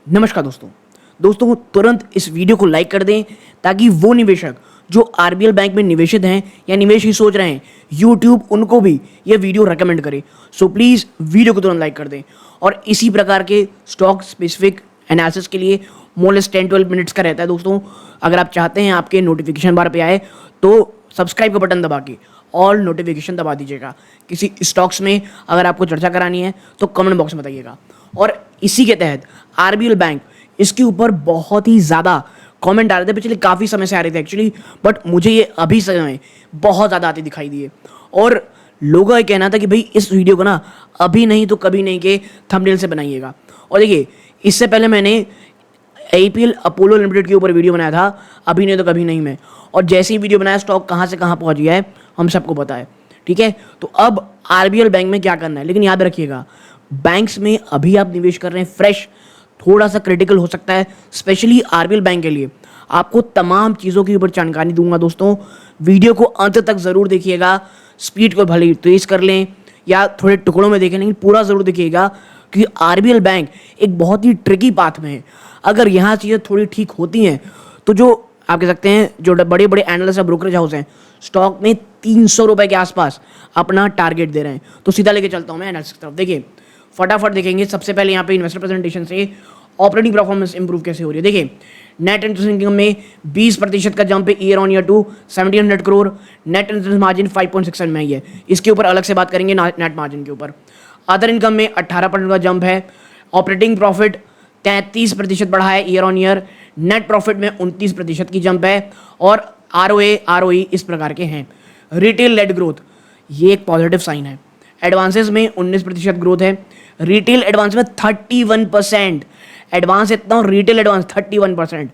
नमस्कार दोस्तों तुरंत इस वीडियो को लाइक कर दें ताकि वो निवेशक जो आरबीएल बैंक में निवेशित हैं या निवेश की सोच रहे हैं यूट्यूब उनको भी ये वीडियो रेकमेंड करे। सो प्लीज़ वीडियो को तुरंत लाइक कर दें और इसी प्रकार के स्टॉक स्पेसिफिक एनालिसिस के लिए मोरलेस 10-12 मिनट्स का रहता है दोस्तों। अगर आप चाहते हैं आपके नोटिफिकेशन बार पे आए तो सब्सक्राइब का बटन दबा के ऑल नोटिफिकेशन दबा दीजिएगा। किसी स्टॉक्स में अगर आपको चर्चा करानी है तो कमेंट बॉक्स में बताइएगा। और इसी के तहत आरबीएल बैंक इसके ऊपर बहुत ही ज़्यादा कमेंट आ रहे थे, पिछले काफ़ी समय से आ रहे थे एक्चुअली, बट मुझे ये अभी समय बहुत ज़्यादा आते दिखाई दिए और लोगों का कहना था कि भाई इस वीडियो को ना अभी नहीं तो कभी नहीं के थंबनेल से बनाइएगा। और देखिए इससे पहले मैंने आईपीएल अपोलो लिमिटेड के ऊपर वीडियो बनाया था, अभी नहीं तो कभी नहीं में, और जैसे ही वीडियो बनाया स्टॉक कहाँ से कहाँ पहुँच गया है हम सबको पता है, ठीक है। तो अब आरबीएल बैंक में क्या करना है, लेकिन याद रखिएगा बैंक्स में अभी आप निवेश कर रहे हैं फ्रेश, थोड़ा सा क्रिटिकल हो सकता है स्पेशली आरबीएल बैंक के लिए। आपको तमाम चीज़ों के ऊपर जानकारी दूंगा दोस्तों, वीडियो को अंत तक ज़रूर देखिएगा। स्पीड को भले ही तेज कर लें या थोड़े टुकड़ों में देखें, लेकिन पूरा ज़रूर देखिएगा क्योंकि आरबीएल बैंक एक बहुत ही ट्रिकी पाथ में है। अगर यहाँ चीज़ें थोड़ी ठीक होती हैं तो जो आप कह सकते हैं जो बड़े बड़े एनालिस्ट या ब्रोकरेज हाउस हैं स्टॉक में 300 रुपये के आसपास अपना टारगेट दे रहे हैं। तो सीधा लेके चलता हूँ मैं एनालिसिस की तरफ। देखिए फटाफट देखेंगे सबसे पहले यहाँ पे इन्वेस्टर प्रेजेंटेशन से ऑपरेटिंग परफॉर्मेंस इंप्रूव कैसे हो रही है। देखिए नेट इंटरेस्ट इनकम में 20% का जंप है year on year to 1700 crore. Net interest margin 5.67 में ही है, इसके ऊपर अलग से बात करेंगे नेट मार्जिन के ऊपर। अदर इनकम में 18% का जंप है। ऑपरेटिंग प्रॉफिट 33% बढ़ा है year on year. Net profit में 29% की जंप है और आरओई इस प्रकार के हैं। रिटेल लेड ग्रोथ ये एक पॉजिटिव साइन है। एडवांसेस में 19% ग्रोथ है। रिटेल एडवांस में 31%, एडवांस इतना और रिटेल एडवांस 31%।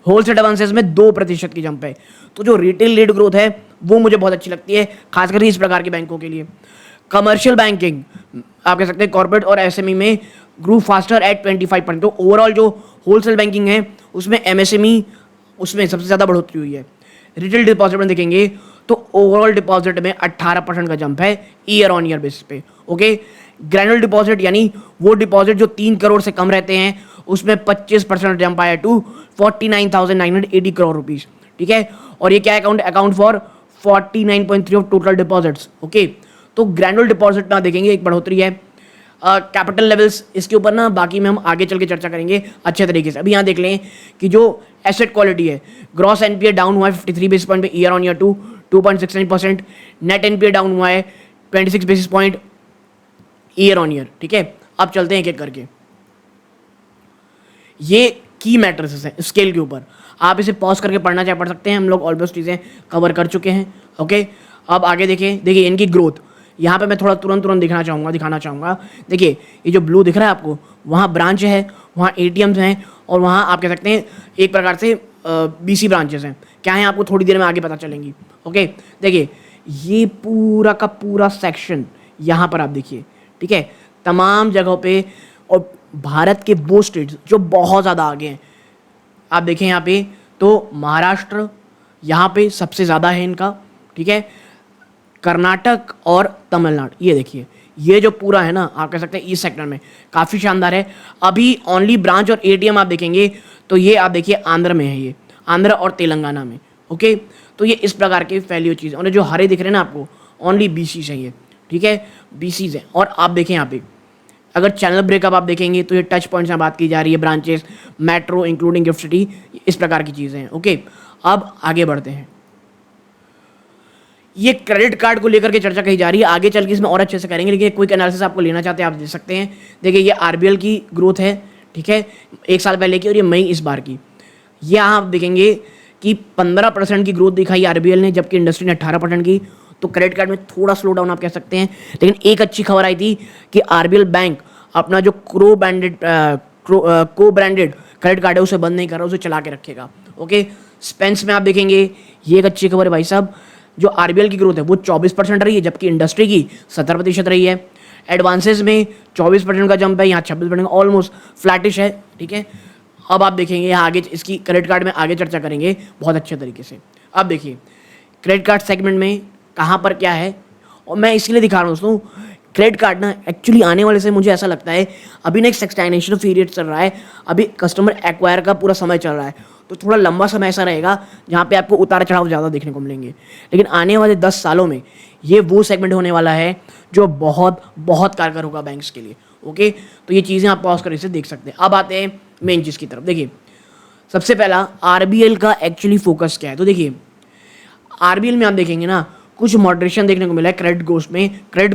होलसेल एडवांसेस में 2% की जंप है। तो जो रिटेल लेड ग्रोथ है वो मुझे बहुत अच्छी लगती है, खासकर इस प्रकार के बैंकों के लिए। कमर्शियल बैंकिंग आप कह सकते हैं कॉर्पोरेट और एसएमई में ग्रो फास्टर एट 25%। तो ओवरऑल जो होलसेल बैंकिंग है उसमें एमएसएमई उसमें सबसे ज़्यादा बढ़ोतरी हुई है। रिटेल डिपॉजिट में देखेंगे तो ओवरऑल डिपॉजिट में 18% का जंप है ईयर ऑन ईयर बेसिस पे। ओके, ग्रेनुअल डिपॉजिट यानी वो डिपॉजिट जो 3 करोड़ से कम रहते हैं उसमें 25% जंप आया टू 49,980 करोड़ रुपीस, ठीक है। और ये क्या account for 49.3 of total deposits. Okay, तो ग्रेनुअल डिपॉजिट में देखेंगे एक बढ़ोतरी है। कैपिटल लेवल्स इसके ऊपर ना बाकी में हम आगे चल के चर्चा करेंगे अच्छे तरीके से। अभी यहाँ देख लें कि जो एसेट क्वालिटी है, ग्रॉस एनपीए डाउन हुआ है 53 बेसिस पॉइंट पे year on year to 2.69%। Net NPA down हुआ है 26 basis point year on year, ठीक है। अब चलते हैं एक एक करके। ये की मैट्रिसेस हैं स्केल के ऊपर, आप इसे पॉज करके पढ़ना चाहे पढ़ सकते हैं, हम लोग ऑलमोस्ट चीज़ें कवर कर चुके हैं। ओके, अब आगे देखिए इनकी ग्रोथ यहाँ पे मैं थोड़ा तुरंत दिखाना चाहूँगा। देखिए ये जो ब्लू दिख रहा है आपको, वहाँ ब्रांच है, वहाँ एटीएम्स हैं और वहाँ आप कह सकते हैं एक प्रकार से बीसी ब्रांचेस हैं। क्या है आपको थोड़ी देर में आगे पता चलेंगी। ओके, देखिए ये पूरा का पूरा सेक्शन यहाँ पर आप देखिए, ठीक है, तमाम जगहों पे। और भारत के वो स्टेट्स जो बहुत ज़्यादा आगे हैं आप देखें यहाँ पे, तो महाराष्ट्र यहाँ पे सबसे ज़्यादा है इनका, ठीक है। कर्नाटक और तमिलनाडु ये देखिए, ये जो पूरा है ना आप कह सकते हैं इस सेक्टर में काफ़ी शानदार है। अभी ओनली ब्रांच और एटीएम आप देखेंगे तो ये आप देखिए आंध्र में है, ये आंध्र और तेलंगाना में। ओके, तो ये इस प्रकार के फैली चीज़, और जो हरे दिख रहे हैं ना आपको ओनली बीसी है ये, ठीक है, बीसीज है। और आप देखें यहाँ पे अगर चैनल ब्रेकअप आप देखेंगे तो ये टच पॉइंट्स में बात की जा रही है, branches, metro including gift city, इस प्रकार की चीज़ें हैं। ओके, अब आगे बढ़ते हैं। ये क्रेडिट कार्ड को लेकर के चर्चा कही जा रही है, आगे चल के इसमें और अच्छे से करेंगे, लेकिन क्विक एनालिसिस आपको लेना चाहते हैं आप दे सकते हैं। देखिए ये आरबीएल की ग्रोथ है, ठीक है, 1 साल पहले की और ये मई इस बार की। यहाँ आप देखेंगे कि 15% की ग्रोथ दिखाई आरबीएल ने, जबकि इंडस्ट्री ने 18% की। तो क्रेडिट कार्ड में थोड़ा स्लो डाउन आप कह सकते हैं, लेकिन एक अच्छी खबर आई थी कि आरबीएल बैंक अपना जो को ब्रांडेड क्रेडिट कार्ड है उसे बंद नहीं कर रहा, उसे चला के रखेगा। ओके, स्पेंस में आप देखेंगे ये एक अच्छी खबर है भाई साहब, जो आरबीएल की ग्रोथ है वो 24% रही है, जबकि इंडस्ट्री की 70% रही है। एडवांसेस में 24% का जंप है, यहाँ 26% ऑलमोस्ट फ्लैटिश है, ठीक है। अब आप देखेंगे यहाँ आगे इसकी क्रेडिट कार्ड में आगे चर्चा करेंगे बहुत अच्छे तरीके से। अब देखिए क्रेडिट कार्ड सेगमेंट में कहाँ पर क्या है, और मैं इसलिए दिखा रहा हूँ दोस्तों क्रेडिट कार्ड ना एक्चुअली आने वाले से मुझे ऐसा लगता है अभी ना एक स्टैग्नेशन पीरियड चल रहा है, अभी कस्टमर एक्वायर का पूरा समय चल रहा है, तो थोड़ा लंबा समय ऐसा रहेगा जहाँ पे आपको उतार चढ़ाव ज़्यादा देखने को मिलेंगे। लेकिन आने वाले 10 सालों में ये वो सेगमेंट होने वाला है जो बहुत बहुत कारगर होगा बैंक्स के लिए। ओके, तो ये चीज़ें आप पॉज कर इसे देख सकते हैं। अब आते हैं मेन चीज़ की तरफ। देखिए, सबसे पहला आरबीएल का एक्चुअली फोकस क्या है। तो देखिए, आरबीएल में आप देखेंगे ना कुछ मॉडरेशन देखने को मिला है क्रेडिट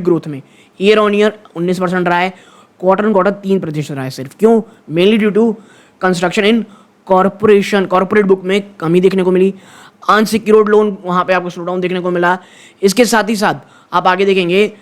ग्रोथ में ईयर ऑन ईयर 19% रहा है, क्वार्टर ऑन क्वार्टर 3% रहा है सिर्फ। क्यों? Mainly due to construction in corporate book में कमी देखने को मिली, अनसिक्योर्ड लोन वहाँ पे आपको स्लो डाउन देखने को मिला। इसके साथ ही साथ आप आगे देखेंगे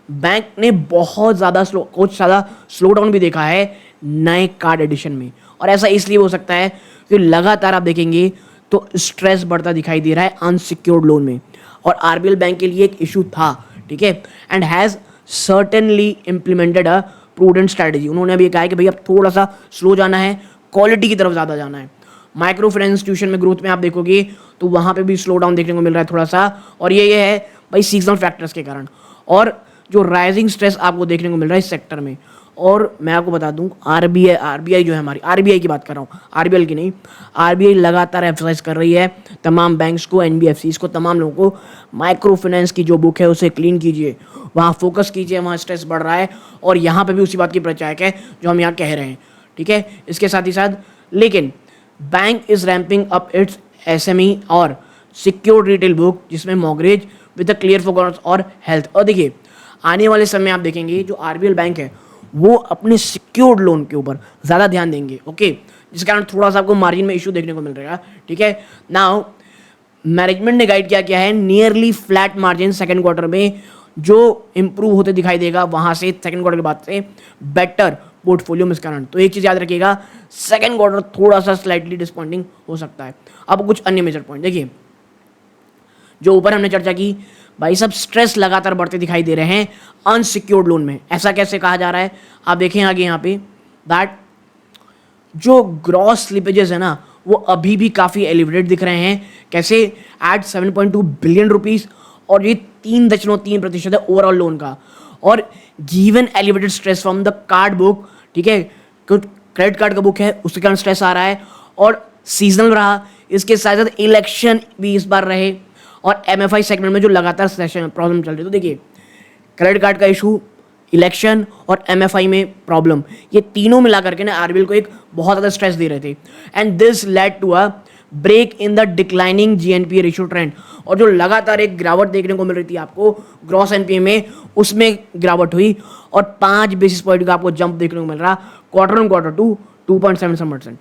बैंक ने बहुत ज़्यादा स्लो डाउन भी देखा है नए कार्ड एडिशन में, और ऐसा इसलिए हो सकता है कि लगातार आप देखेंगे तो स्ट्रेस बढ़ता दिखाई दे रहा है अनसिक्योर्ड लोन में, और आरबीएल बैंक के लिए एक इशू था, ठीक है, and has certainly implemented a prudent strategy. उन्होंने अभी कहा है कि भाई अब थोड़ा सा स्लो जाना है, क्वालिटी की तरफ ज़्यादा जाना है। माइक्रो फाइनेंस इंस्टीट्यूशन में ग्रोथ में आप देखोगे तो वहाँ पे भी स्लो डाउन देखने को मिल रहा है थोड़ा सा, और ये है भाई सीजनल फैक्टर्स के कारण, और जो राइजिंग स्ट्रेस आपको देखने को मिल रहा है इस सेक्टर में। और मैं आपको बता दूं आरबीआई जो है हमारी, आरबीआई की बात कर रहा हूँ, आरबीएल की नहीं, आरबीआई लगातार एम्फसाइज कर रही है तमाम बैंक्स को, एनबीएफसीज को, तमाम लोगों को माइक्रो फाइनेंस की जो बुक है उसे क्लीन कीजिए, वहाँ फोकस कीजिए, वहाँ स्ट्रेस बढ़ रहा है, और यहाँ पे भी उसी बात की प्रचारक है जो हम यहाँ कह रहे हैं, ठीक है। इसके साथ ही साथ लेकिन bank is ramping up it's SME और सिक्योर्ड रिटेल बुक जिसमें mortgage with a clear focus और हेल्थ। और देखिए, आने वाले समय आप देखेंगे जो आरबीएल बैंक है वो अपने सिक्योर्ड लोन के ऊपर ज़्यादा ध्यान देंगे, ओके, जिस कारण थोड़ा सा आपको मार्जिन में इशू देखने को मिल रहा है, ठीक है। नाउ मैनेजमेंट ने गाइड क्या है, nearly flat margin second quarter में जो इंप्रूव होते दिखाई देगा, वहां से सेकंड क्वार्टर के बाद से बेटर पोर्टफोलियो में इस कारण। तो एक चीज़ याद रखिएगा, सेकंड क्वार्टर थोड़ा सा स्लाइटली डिसपॉइंटिंग हो सकता है। अब कुछ अन्य मेजर पॉइंट देखिए, जो ऊपर हमने चर्चा की, भाई सब स्ट्रेस लगातार बढ़ते दिखाई दे रहे हैं अनसिक्योर्ड लोन में। ऐसा कैसे कहा जा रहा है, आप देखें आगे यहाँ पे दैट जो ग्रॉस स्लिपेजेस है ना वो अभी भी काफ़ी एलिवेटेड दिख रहे हैं। कैसे? एट 7.2 बिलियन रुपीस, और ये 3.3% है ओवरऑल लोन का, और given elevated stress from the card book, ठीक है, क्रेडिट कार्ड का बुक है उसके कारण स्ट्रेस आ रहा है, और सीजनल रहा, इसके साथ साथ इलेक्शन भी इस बार रहे, और एमएफआई सेगमेंट में जो लगातार प्रॉब्लम चल रही है। तो देखिए, क्रेडिट कार्ड का इशू, इलेक्शन और एमएफआई में प्रॉब्लम, ये तीनों मिला करके ना आरबीएल को एक बहुत ज़्यादा स्ट्रेस दे रहे थे, and this led to a break in the declining GNPA ratio trend. और जो लगातार एक गिरावट देखने को मिल रही थी आपको ग्रॉस एनपीए में, उसमें गिरावट हुई, और 5 बेसिस पॉइंट का आपको जंप देखने को मिल रहा क्वार्टर ऑन क्वार्टर टू 2.77%।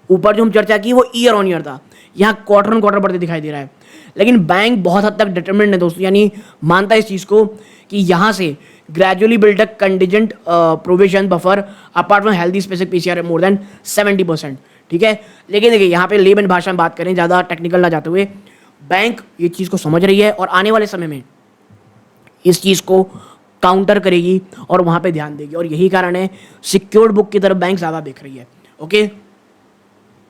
ऊपर जो हम चर्चा की वो ईयर ऑन ईयर था, यहाँ क्वार्टर ऑन क्वार्टर बढ़ते दिखाई दे रहा है। लेकिन बैंक बहुत हद तक डिटरमिनेड है दोस्तों, यानी मानता है इस चीज़ को कि यहाँ से gradually build a contingent provision buffer apart from healthy specific PCR more than 70%, ठीक है। लेकिन देखिए, यहाँ पे लेमन भाषा में बात करें, ज़्यादा टेक्निकल ना जाते हुए, बैंक ये चीज़ को समझ रही है और आने वाले समय में इस चीज़ को काउंटर करेगी और वहाँ पे ध्यान देगी, और यही कारण है सिक्योर्ड बुक की तरफ बैंक ज़्यादा देख रही है, ओके।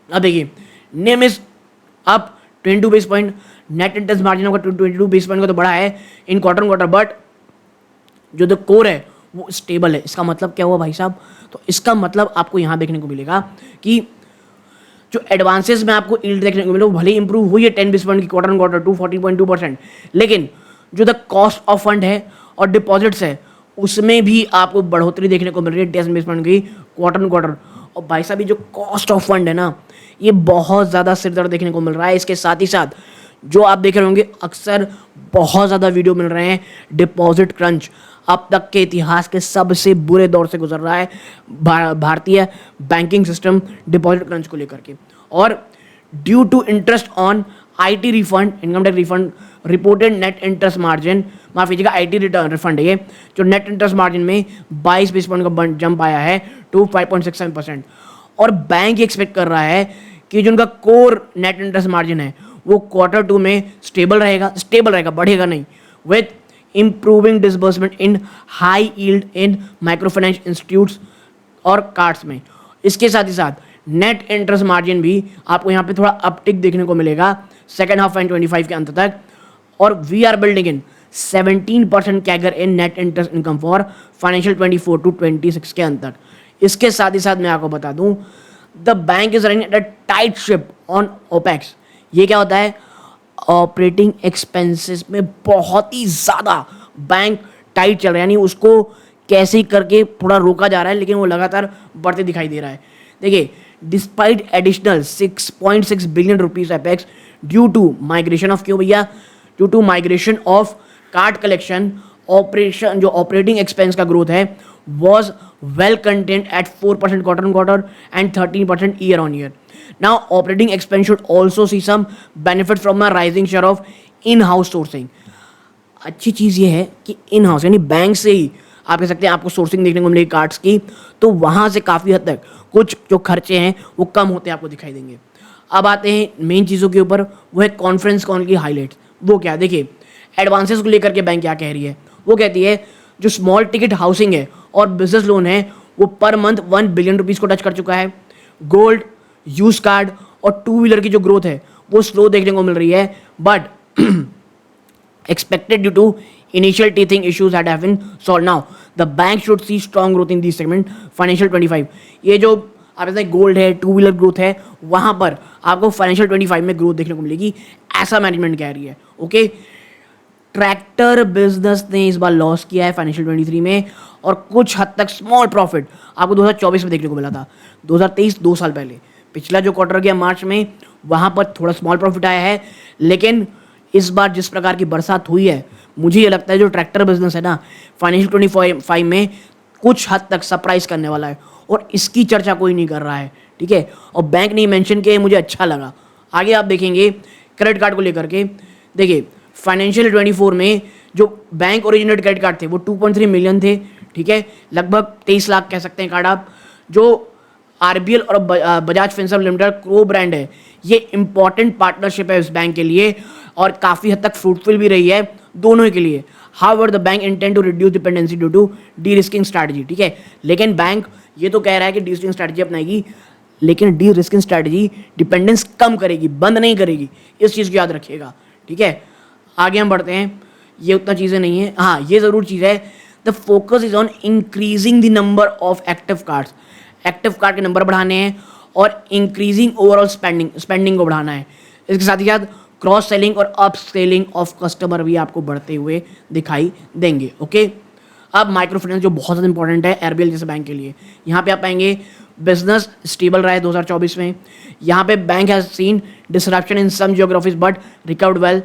अब देखिए, name is up 22 base point, net interest margin होगा 22 बेस पॉइंट का तो बड़ा है इन क्वार्टर क्वार्टर, बट जो द कोर है वो स्टेबल है। इसका मतलब क्या हुआ भाई साहब? तो इसका मतलब आपको यहाँ देखने को मिलेगा कि जो एडवांसेस में आपको यील्ड देखने को मिले वो भले ही इंप्रूव हुई है 10 बेस पॉइंट की क्वार्टर ऑन क्वार्टर 40.2%, लेकिन जो द कॉस्ट ऑफ फंड है और डिपॉजिट्स है उसमें भी आपको बढ़ोतरी देखने को मिल रही है 10 बेस पॉइंट की क्वार्टर ऑन क्वार्टर। और भाई साहब, ये जो कॉस्ट ऑफ फंड है ना, ये बहुत ज़्यादा सिरदर्द देखने को मिल रहा है। इसके साथ ही साथ जो आप देख रहे होंगे अक्सर बहुत ज़्यादा वीडियो मिल रहे हैं, डिपॉजिट क्रंच अब तक के इतिहास के सबसे बुरे दौर से गुजर रहा है भारतीय बैंकिंग सिस्टम डिपॉजिट क्रंच को लेकर के। और due to interest on IT refund, income tax refund, reported net interest margin, माफ कीजिएगा आईटी रिटर्न रिफंड है ये, जो नेट इंटरेस्ट मार्जिन में 22 बेस पॉइंट का जंप आया है टू 5.67%। और बैंक एक्सपेक्ट कर रहा है कि जो उनका कोर नेट इंटरेस्ट मार्जिन है वो क्वार्टर 2 में स्टेबल रहेगा, बढ़ेगा नहीं, with improving disbursement in high yield in microfinance institutes और कार्ड्स में। इसके साथ ही साथ नेट इंटरेस्ट मार्जिन भी आपको यहाँ पे थोड़ा अपटिक देखने को मिलेगा सेकेंड हाफ 2025 के अंत तक। और we are building in 17% CAGR in net interest income for financial 24 to 26 के अंत तक। इसके साथ ही साथ मैं आपको बता दूं, the bank is running at a tight ship on opex. ये क्या होता है? ऑपरेटिंग एक्सपेंसेस में बहुत ही ज़्यादा बैंक टाइट चल रहा है, यानी उसको कैसे करके थोड़ा रोका जा रहा है, लेकिन वो लगातार बढ़ते दिखाई दे रहा है। देखिए, despite additional 6.6 billion rupees opex due to migration of, क्यों भैया? Due to migration of card collection, operation जो ऑपरेटिंग एक्सपेंस का ग्रोथ है was well contained at 4% quarter on quarter and 13% year on year. Now operating expense should also see some benefit from a rising share of in house sourcing. अच्छी चीज़ ये है कि in house यानी bank से ही आप कह सकते हैं आपको सोर्सिंग देखने को मिलेगी कार्ड्स की, तो वहाँ से काफ़ी हद तक कुछ जो खर्चे हैं वो कम होते आपको दिखाई देंगे। अब आते हैं मेन चीज़ों के ऊपर, वो है कॉन्फ्रेंस कॉल की हाईलाइट्स। वो क्या? देखिए, एडवांसेस को लेकर के बैंक क्या कह रही है? वो कहती है जो स्मॉल टिकट हाउसिंग है और बिजनेस लोन है वो पर मंथ 1 बिलियन रुपीज़ को टच कर चुका है। गोल्ड, यूज कार्ड और टू व्हीलर की जो ग्रोथ है वो स्लो देखने को मिल रही है, but expected due to initial teething issues that have been solved. Now the bank should see strong growth in these segment financial 25। ये जो आप ऐसा गोल्ड है, टू व्हीलर ग्रोथ है, वहाँ पर आपको फाइनेंशियल 25 में ग्रोथ देखने को मिलेगी, ऐसा मैनेजमेंट कह रही है। ओके, ट्रैक्टर बिजनेस ने इस बार लॉस किया है फाइनेंशियल 23 में, और कुछ हद तक स्मॉल प्रॉफिट आपको 2024 में देखने को मिला था। 2023 2 साल पहले पिछला जो क्वार्टर गया मार्च में, वहाँ पर थोड़ा स्मॉल प्रॉफिट आया है, लेकिन इस बार जिस प्रकार की बरसात हुई है, मुझे ये लगता है जो ट्रैक्टर बिजनेस है ना फाइनेंशियल 25 में कुछ हद तक सरप्राइज करने वाला है, और इसकी चर्चा कोई नहीं कर रहा है। ठीक है, और बैंक ने मेंशन किया, मुझे अच्छा लगा। आगे आप देखेंगे क्रेडिट कार्ड को लेकर के, देखिए फाइनेंशियल 24 में जो बैंक ओरिजिनेटेड क्रेडिट कार्ड थे वो 2.3 मिलियन थे। ठीक है, लगभग 23 लाख कह सकते हैं कार्ड आप। जो आरबीएल और Bajaj Finserv limited crow brand है, ये इंपॉर्टेंट पार्टनरशिप है इस बैंक के लिए और काफ़ी हद तक फ्रूटफुल भी रही है दोनों के लिए। However the bank intend to reduce dependency due to derisking strategy. ठीक है, लेकिन बैंक ये तो कह रहा है कि डी रिस्किंग स्ट्रैटेजी अपनाएगी, लेकिन डी रिस्किंग स्ट्रैटेजी डिपेंडेंस कम करेगी, बंद नहीं करेगी, इस चीज़ को याद रखिएगा। ठीक है, आगे हम बढ़ते हैं। ये उतना चीज़ें नहीं है, हाँ ये ज़रूर चीज़ है, the focus is on increasing the number of active cards. Active card के नंबर बढ़ाने हैं और इंक्रीजिंग ओवरऑल स्पेंडिंग को बढ़ाना है। इसके साथ ही साथ क्रॉस सेलिंग और अप सेलिंग ऑफ कस्टमर भी आपको बढ़ते हुए दिखाई देंगे। ओके, अब माइक्रो फाइनेंस जो बहुत ज़्यादा इंपॉर्टेंट है आरबीएल जैसे बैंक के लिए, यहाँ पे आप पाएंगे बिजनेस स्टेबल रहा है 2024 में। यहाँ पे bank has seen disruption in some geographies but recovered well.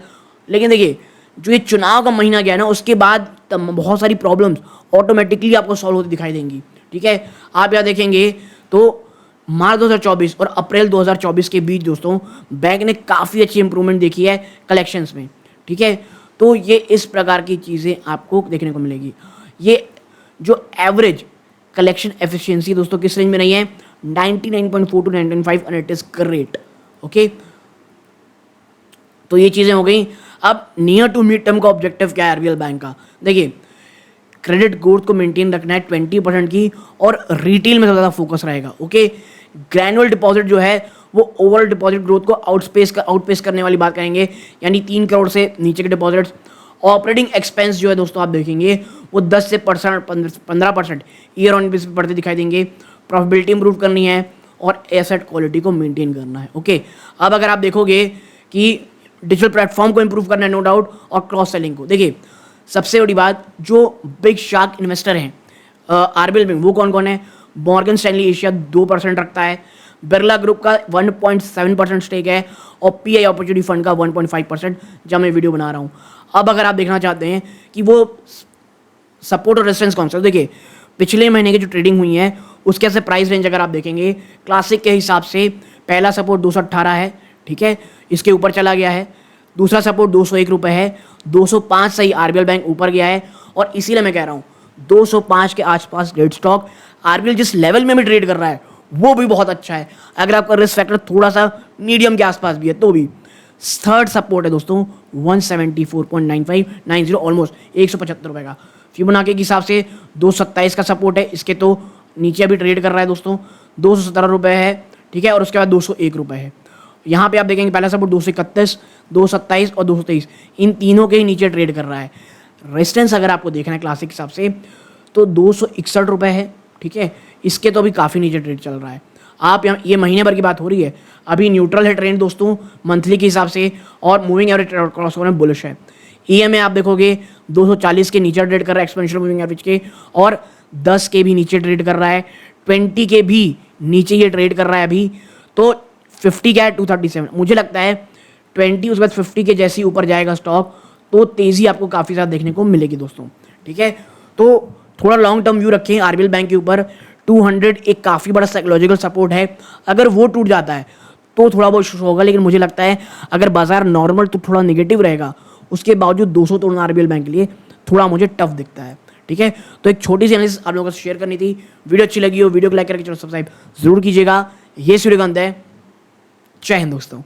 लेकिन देखिए, जो ये चुनाव का महीना गया ना, उसके बाद बहुत सारी प्रॉब्लम्स ऑटोमेटिकली आपको सॉल्व होती दिखाई देंगी। ठीक है, आप यहाँ देखेंगे तो मार्च 2024 और अप्रैल 2024 के बीच दोस्तों बैंक ने काफ़ी अच्छी इंप्रूवमेंट देखी है कलेक्शंस में। ठीक है, तो ये इस प्रकार की चीज़ें आपको देखने को मिलेगी। ये जो एवरेज कलेक्शन एफिशिएंसी दोस्तों किस रेंज में नहीं है? 99.4 to 99.5 and it is great. Okay, तो ये चीज़ें हो गई। अब नियर टू मिड टर्म का ऑब्जेक्टिव क्या है आरबीएल बैंक का? देखिए, क्रेडिट ग्रोथ को मेंटेन रखना है 20% की, और रिटेल में ज़्यादा फोकस रहेगा। ओके, ग्रैनुअल डिपॉजिट जो है वो ओवरऑल डिपॉजिट ग्रोथ को आउटपेस करने वाली बात करेंगे, यानी 3 करोड़ से नीचे के डिपॉजिट्स। ऑपरेटिंग एक्सपेंस जो है दोस्तों आप देखेंगे वो 10 से 15% ईयर ऑन बेसिस पे बढ़ते दिखाई देंगे। प्रॉफिटेबिलिटी इंप्रूव करनी है और एसेट क्वालिटी को मेंटेन करना है। ओके, अब अगर आप देखोगे कि डिजिटल प्लेटफॉर्म को इंप्रूव करना है नो डाउट, और क्रॉस सेलिंग को। देखिए, सबसे बड़ी बात, जो बिग शार्क इन्वेस्टर हैं आरबीएल में, वो कौन कौन है? मॉर्गन स्टैनली एशिया 2% रखता है, बिरला ग्रुप का 1.7% स्टेक है, और पीआई अपॉर्चुनिटी फंड का 1.5%, जब मैं वीडियो बना रहा हूँ। अब अगर आप देखना चाहते हैं कि वो सपोर्ट और रेजिस्टेंस कौन सा, देखिए पिछले महीने की जो ट्रेडिंग हुई है उसके ऐसे प्राइस रेंज अगर आप देखेंगे क्लासिक के हिसाब से, पहला सपोर्ट 218 है। ठीक है, इसके ऊपर चला गया है। दूसरा सपोर्ट 201 रुपये है। 205 से ही आरबीएल बैंक ऊपर गया है, और इसीलिए मैं कह रहा हूँ 205 के आसपास ग्रेड स्टॉक। आरबीएल जिस लेवल में भी ट्रेड कर रहा है वो भी बहुत अच्छा है। अगर आपका रिस्क फैक्टर थोड़ा सा मीडियम के आसपास भी है तो भी। थर्ड सपोर्ट है दोस्तों 174.9590, ऑलमोस्ट 175 रुपये का। फिबोनाची के हिसाब से 227 का सपोर्ट है, इसके तो नीचे अभी ट्रेड कर रहा है दोस्तों, 217 रुपये है। ठीक है, और उसके बाद 201 रुपये है। यहाँ पे आप देखेंगे पहला सपोर्ट 231, 227 और 223, इन तीनों के ही नीचे ट्रेड कर रहा है। रेजिस्टेंस अगर आपको देखना है क्लासिक के हिसाब से तो 261 रुपये है, ठीक है। इसके तो अभी काफ़ी नीचे ट्रेड चल रहा है। आप यहाँ ये महीने भर की बात हो रही है, अभी न्यूट्रल है ट्रेंड दोस्तों मंथली के हिसाब से, और मूविंग एवरेज क्रॉस ओवर में बुलिश है। EMA आप देखोगे 240 के नीचे ट्रेड कर रहा है एक्सपेंशियल मूविंग एवरेज के, और 10 के भी नीचे ट्रेड कर रहा है, 20 के भी नीचे ये ट्रेड कर रहा है अभी। तो 50 क्या है 237, मुझे लगता है 20 उसके बाद 50 के जैसे ही ऊपर जाएगा स्टॉक तो तेज़ी आपको काफ़ी ज़्यादा देखने को मिलेगी दोस्तों, ठीक है। तो थोड़ा लॉन्ग टर्म व्यू रखें RBL बैंक के ऊपर। 200 एक काफ़ी बड़ा साइकोलॉजिकल सपोर्ट है, अगर वो टूट जाता है तो थोड़ा बहुत इशू होगा, लेकिन मुझे लगता है अगर बाजार नॉर्मल तो थोड़ा नेगेटिव रहेगा, उसके बावजूद 200 तोड़ना RBL बैंक के लिए थोड़ा मुझे टफ दिखता है, ठीक है। तो एक छोटी सी एनालिसिस आप लोगों को शेयर करनी थी। वीडियो अच्छी लगी हो वीडियो को लाइक करके चलो सब्सक्राइब जरूर कीजिएगा। ये सूर्यकांत है, जय हिंद दोस्तों।